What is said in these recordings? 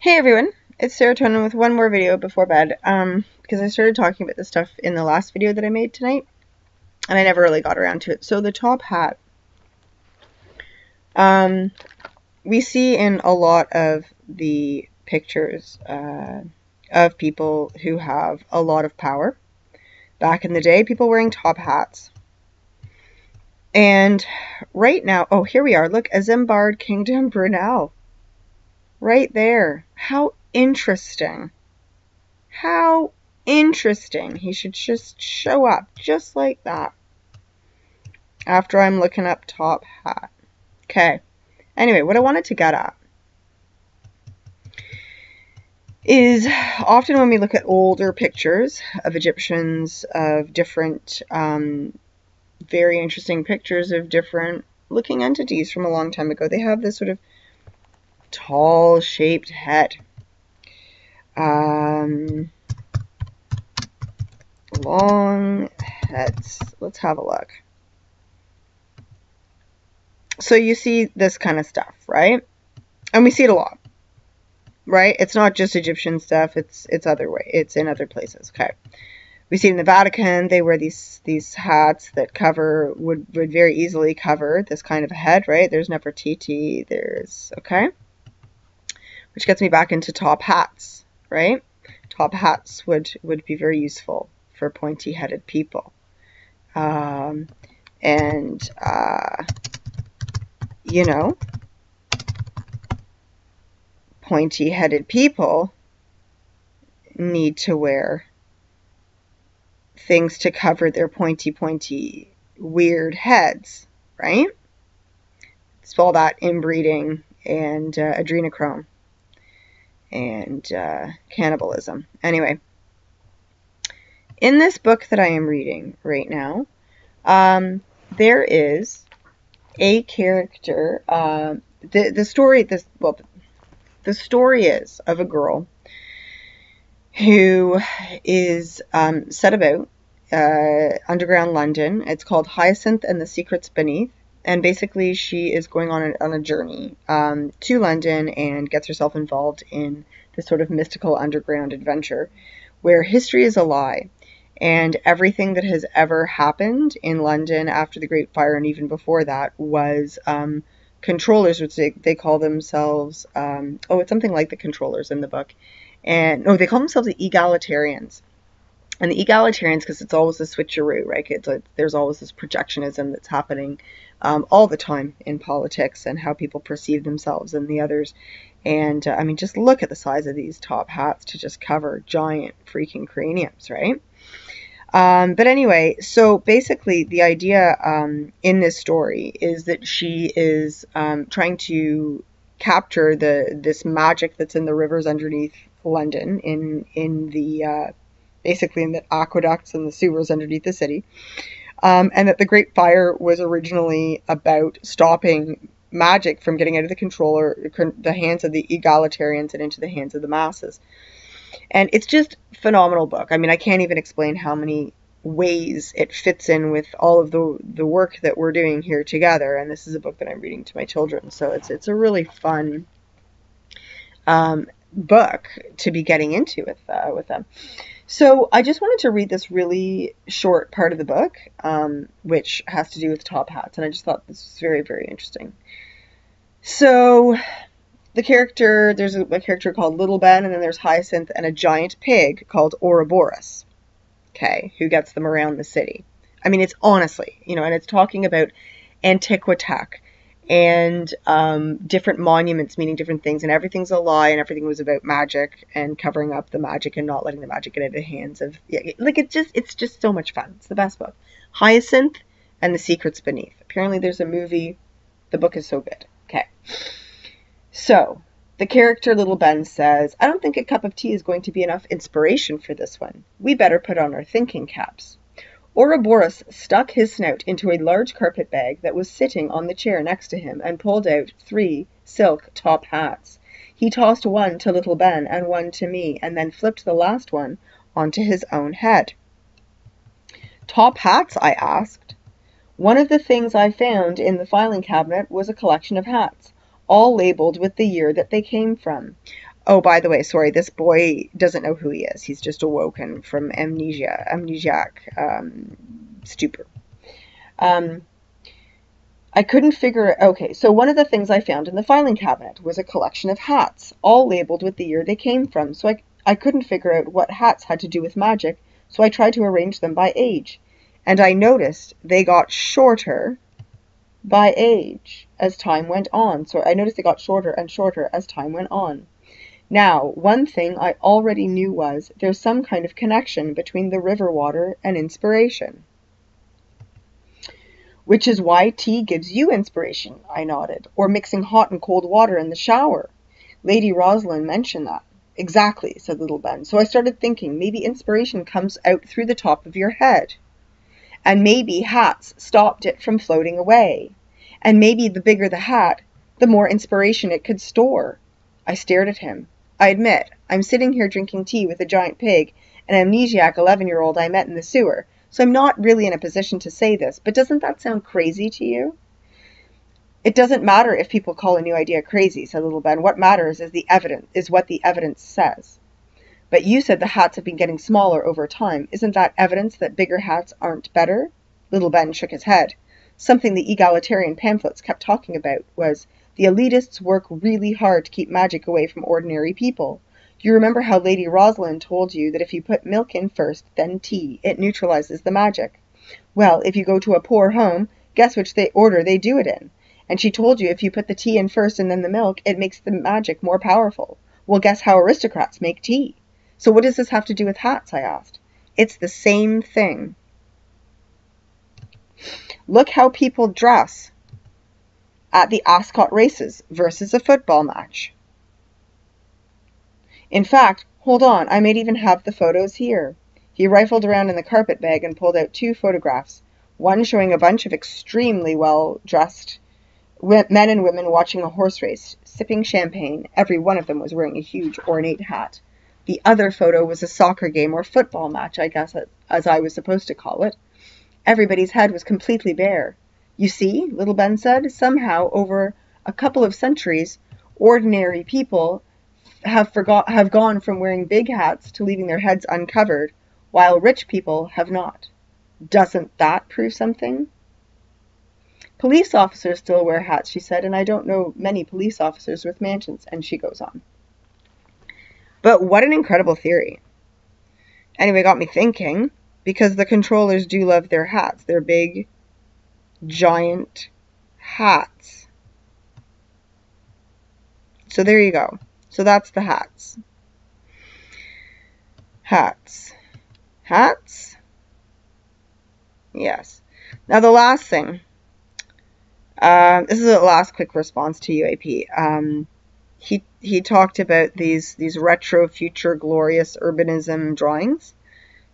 Hey everyone, it's Serotonin with one more video before bed, because I started talking about this stuff in the last video that I made tonight, and I never really got around to it. So the top hat, we see in a lot of the pictures of people who have a lot of power. Back in the day, people wearing top hats. And right now, oh, here we are, look, Azimbard Kingdom Brunel. Right there. How interesting. How interesting. He should just show up just like that after I'm looking up top hat. Okay. Anyway, what I wanted to get at is often when we look at older pictures of Egyptians, of different, very interesting pictures of different looking entities from a long time ago, they have this sort of tall shaped head. Long heads. Let's have a look. So you see this kind of stuff, right? And we see it a lot, right? It's not just Egyptian stuff. It's in other places. Okay. We see it in the Vatican. They wear these hats that would very easily cover this kind of a head, right? There's Nefertiti. There's, okay. Which gets me back into top hats, right? Top hats would be very useful for pointy-headed people. You know, pointy-headed people need to wear things to cover their pointy, weird heads, right? It's all that inbreeding and adrenochrome and cannibalism. Anyway, in this book that I am reading right now, there is a character. The story is of a girl who is set about underground London. It's called Hyacinth and the Secrets Beneath. And basically she is going on a journey to London and gets herself involved in this sort of mystical underground adventure where history is a lie. And everything that has ever happened in London after the Great Fire and even before that was controllers, which they call themselves, it's something like the controllers in the book. And no, they call themselves the egalitarians. And the egalitarians, because it's always a switcheroo, right? There's always this projectionism that's happening all the time in politics and how people perceive themselves and the others. And I mean, just look at the size of these top hats to just cover giant freaking craniums, right? But anyway, so basically the idea in this story is that she is trying to capture this magic that's in the rivers underneath London, in the basically in the aqueducts and the sewers underneath the city, and that the Great Fire was originally about stopping magic from getting out of the hands of the egalitarians and into the hands of the masses. And it's just a phenomenal book. I mean, I can't even explain how many ways it fits in with all of the work that we're doing here together. And this is a book that I'm reading to my children, so it's a really fun book to be getting into with them. So I just wanted to read this really short part of the book, which has to do with top hats, and I just thought this was very, very interesting. So there's a character called Little Ben, and then there's Hyacinth and a giant pig called Ouroboros, okay, who gets them around the city. I mean, it's honestly, and it's talking about Antiquitech and different monuments meaning different things, and everything's a lie, and everything was about magic and covering up the magic and not letting the magic get into the hands of, it's just so much fun. It's the best book. Hyacinth and the Secrets Beneath. Apparently there's a movie. The book is so good. Okay. So, the character Little Ben says, "I don't think a cup of tea is going to be enough inspiration for this one. We better put on our thinking caps." Ouroboros stuck his snout into a large carpet bag that was sitting on the chair next to him and pulled out 3 silk top hats. He tossed one to Little Ben and one to me, and then flipped the last one onto his own head. "Top hats?" I asked. "One of the things I found in the filing cabinet was a collection of hats, all labeled with the year that they came from." Oh, by the way, sorry, this boy doesn't know who he is. He's just awoken from amnesiac stupor. Um, I couldn't figure. Okay, so one of the things I found in the filing cabinet was a collection of hats, all labeled with the year they came from. So I couldn't figure out what hats had to do with magic, so I tried to arrange them by age. And I noticed they got shorter by age as time went on. So I noticed they got shorter and shorter as time went on. Now, one thing I already knew was there's some kind of connection between the river water and inspiration. Which is why tea gives you inspiration, I nodded, or mixing hot and cold water in the shower. Lady Rosalind mentioned that. Exactly, said little Ben. So I started thinking maybe inspiration comes out through the top of your head. And maybe hats stopped it from floating away. And maybe the bigger the hat, the more inspiration it could store. I stared at him. I admit, I'm sitting here drinking tea with a giant pig, an amnesiac 11-year-old I met in the sewer, so I'm not really in a position to say this, but doesn't that sound crazy to you? It doesn't matter if people call a new idea crazy, said little Ben. What matters is what the evidence says. But you said the hats have been getting smaller over time. Isn't that evidence that bigger hats aren't better? Little Ben shook his head. Something the egalitarian pamphlets kept talking about was the elitists work really hard to keep magic away from ordinary people. You remember how Lady Rosalind told you that if you put milk in first, then tea, it neutralizes the magic? Well, if you go to a poor home, guess which order they do it in. And she told you if you put the tea in first and then the milk, it makes the magic more powerful. Well, guess how aristocrats make tea. So what does this have to do with hats, I asked. It's the same thing. Look how people dress at the Ascot races versus a football match. In fact, hold on, I might even have the photos here. He rifled around in the carpet bag and pulled out 2 photographs, one showing a bunch of extremely well-dressed men and women watching a horse race, sipping champagne. Every one of them was wearing a huge ornate hat. The other photo was a soccer game or football match, I guess, as I was supposed to call it. Everybody's head was completely bare. You see, little Ben said, somehow over a couple of centuries, ordinary people have gone from wearing big hats to leaving their heads uncovered, while rich people have not. Doesn't that prove something? Police officers still wear hats, she said, and I don't know many police officers with mansions, and she goes on. But what an incredible theory. Anyway, got me thinking, because the controllers do love their hats. They're big, giant hats. So there you go. So that's the hats. Hats. Hats? Yes. Now the last thing. This is a last quick response to UAP. He talked about these retro future glorious urbanism drawings.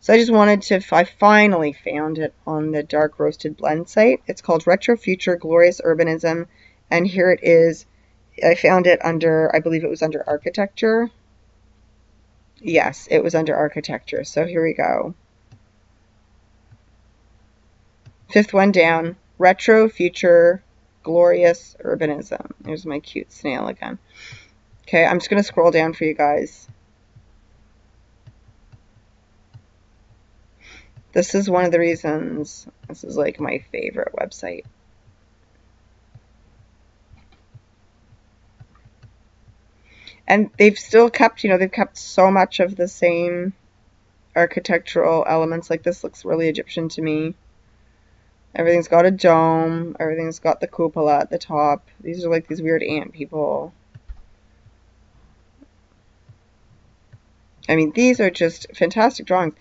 So I just wanted to, I finally found it on the Dark Roasted Blend site. It's called Retro Future Glorious Urbanism, and here it is. I found it under, I believe it was under architecture. Yes, it was under architecture. So here we go. 5th one down, Retro Future Glorious Urbanism. There's my cute snail again. Okay, I'm just going to scroll down for you guys. This is one of the reasons, this is like my favorite website. And they've still kept, they've kept so much of the same architectural elements. Like this looks really Egyptian to me. Everything's got a dome. Everything's got the cupola at the top. These are like these weird ant people. I mean, these are just fantastic drawings.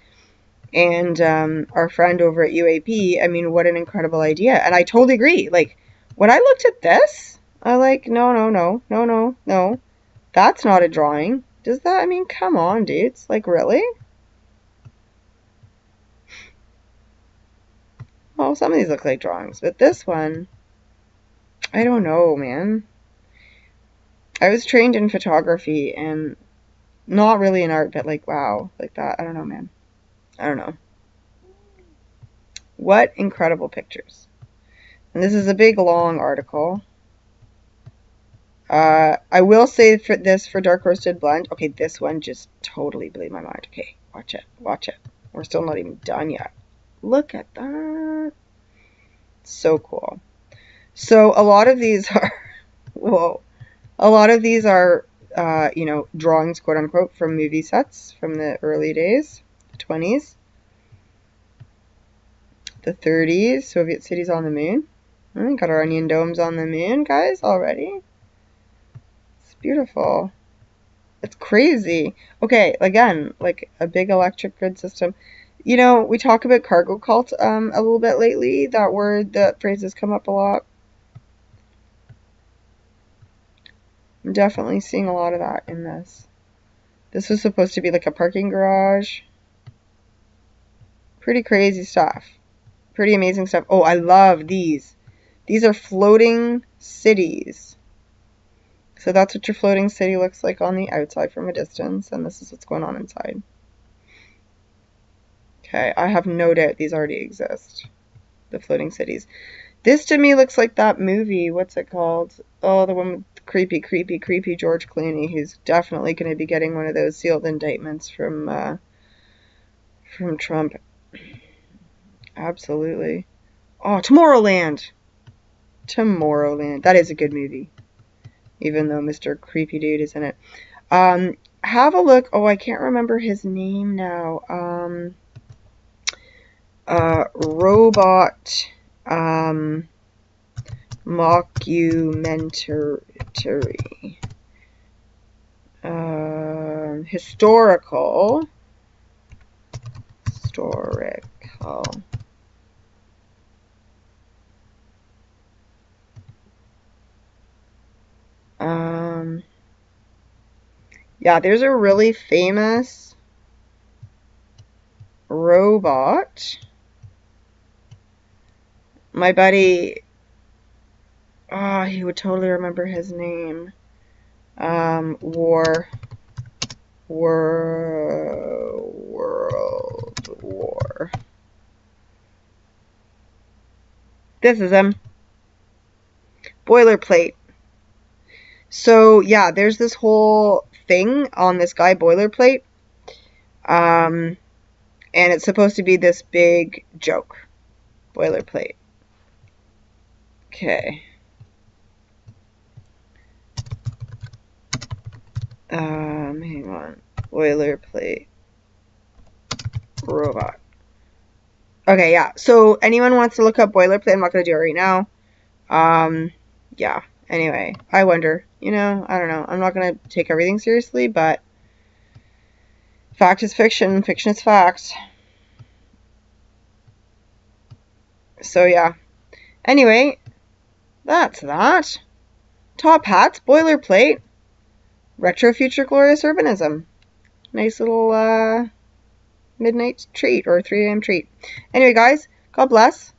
And our friend over at UAP, I mean, what an incredible idea. And I totally agree. Like, when I looked at this, I like, no. That's not a drawing. Does that? I mean, come on, dudes. Like, really? Well, some of these look like drawings, but this one, I don't know, man. I was trained in photography and not really in art, but like, wow, like that. I don't know, man. I don't know. What incredible pictures. And this is a big, long article. I will say for this, for dark roasted blend, okay, this one just totally blew my mind. Okay, watch it, watch it. We're still not even done yet. Look at that. So cool. So a lot of these are, whoa, a lot of these are, you know, drawings, quote unquote, from movie sets from the early days, the 20s, the 30s, Soviet cities on the moon. Got our onion domes on the moon, guys, already. It's beautiful. It's crazy. Okay, again, like a big electric grid system. You know, we talk about cargo cult a little bit lately. That word, that phrase has come up a lot. I'm definitely seeing a lot of that in this. This was supposed to be like a parking garage. Pretty crazy stuff. Pretty amazing stuff. Oh, I love these. These are floating cities. So that's what your floating city looks like on the outside from a distance, and this is what's going on inside. Okay, I have no doubt these already exist. The floating cities. This to me looks like that movie. What's it called? Oh, the one with creepy George Clooney, who's definitely going to be getting one of those sealed indictments from Trump. Absolutely. Oh, Tomorrowland. Tomorrowland. That is a good movie, even though Mr. Creepy Dude is in it. Have a look. Oh, I can't remember his name now. Robot mockumentary. Historical. Yeah, there's a really famous robot. My buddy, oh, he would totally remember his name. World War. This is him. Boilerplate. So yeah, there's this whole thing on this guy Boilerplate. And it's supposed to be this big joke. Boilerplate. Okay. Hang on. Boilerplate robot. Okay, yeah. So anyone wants to look up Boilerplate, I'm not gonna do it right now. Yeah. Anyway, I wonder. You know, I don't know. I'm not gonna take everything seriously, but fact is fiction. Fiction is fact. So yeah. Anyway, that's that. Top hats, Boilerplate, retro future glorious urbanism. Nice little midnight treat or 3 a.m. treat. Anyway, guys, God bless.